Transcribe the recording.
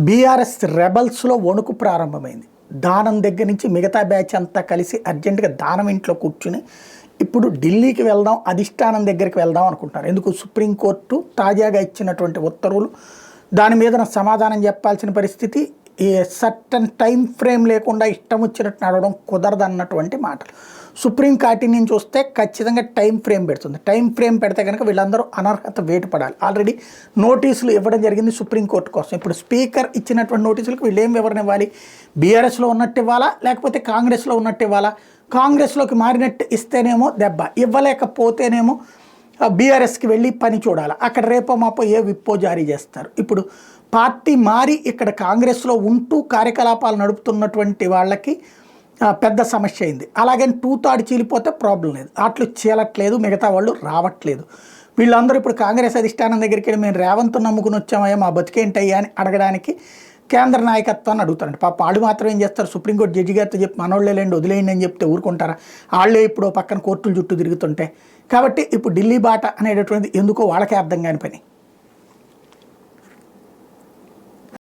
BRS రెబల్స్లో వణుకు ప్రారంభమైంది. దానం దగ్గర నుంచి మిగతా బ్యాచ్ అంతా కలిసి అర్జెంటుగా దానం ఇంట్లో కూర్చుని ఇప్పుడు ఢిల్లీకి వెళ్దాం, అధిష్టానం దగ్గరికి వెళ్దాం అనుకుంటున్నారు. ఎందుకు? సుప్రీంకోర్టు తాజాగా ఇచ్చినటువంటి ఉత్తర్వులు, దాని మీద సమాధానం చెప్పాల్సిన పరిస్థితి, ఏ సర్టన్ టైం ఫ్రేమ్ లేకుండా ఇష్టం వచ్చినట్టు నడవడం కుదరదన్నటువంటి మాటలు. సుప్రీం కోర్టు నుంచి వస్తే ఖచ్చితంగా టైం ఫ్రేమ్ పెడుతుంది. టైం ఫ్రేమ్ పెడితే కనుక వీళ్ళందరూ అనర్హత వేటు పడాలి. ఆల్రెడీ నోటీసులు ఇవ్వడం జరిగింది సుప్రీంకోర్టు కోసం. ఇప్పుడు స్పీకర్ ఇచ్చినటువంటి నోటీసులకు వీళ్ళు ఏం వివరణ ఇవ్వాలి? బీఆర్ఎస్లో ఉన్నట్టు ఇవ్వాలా, లేకపోతే కాంగ్రెస్లో ఉన్నట్టు ఇవ్వాలా? కాంగ్రెస్లోకి మారినట్టు ఇస్తేనేమో దెబ్బ, ఇవ్వలేకపోతేనేమో బీఆర్ఎస్కి వెళ్ళి పని చూడాలి. అక్కడ రేపో మాపో ఏ విప్పో జారీ చేస్తారు. ఇప్పుడు పార్టీ మారి ఇక్కడ కాంగ్రెస్లో ఉంటూ కార్యకలాపాలు నడుపుతున్నటువంటి వాళ్ళకి పెద్ద సమస్య అయింది. అలాగని టూతాడు చీలిపోతే ప్రాబ్లం లేదు, అట్లు చీలట్లేదు, మిగతా వాళ్ళు రావట్లేదు. వీళ్ళందరూ ఇప్పుడు కాంగ్రెస్ అధిష్టానం దగ్గరికి వెళ్ళి మేము రేవంత్ నమ్ముకుని వచ్చామయ్యా, మా బతికేంటయ్యా అని అడగడానికి కేంద్ర నాయకత్వాన్ని అడుగుతారండి. పాప వాళ్ళు మాత్రం ఏం చేస్తారు? సుప్రీంకోర్టు జడ్జి గారితో చెప్పి మనోళ్ళే లేండి వదిలేయండి అని చెప్తే ఊరుకుంటారా? వాళ్ళే ఇప్పుడు పక్కన కోర్టుల చుట్టూ తిరుగుతుంటే. కాబట్టి ఇప్పుడు ఢిల్లీ బాట అనేటటువంటిది ఎందుకో వాళ్ళకే అర్థం కాని పని.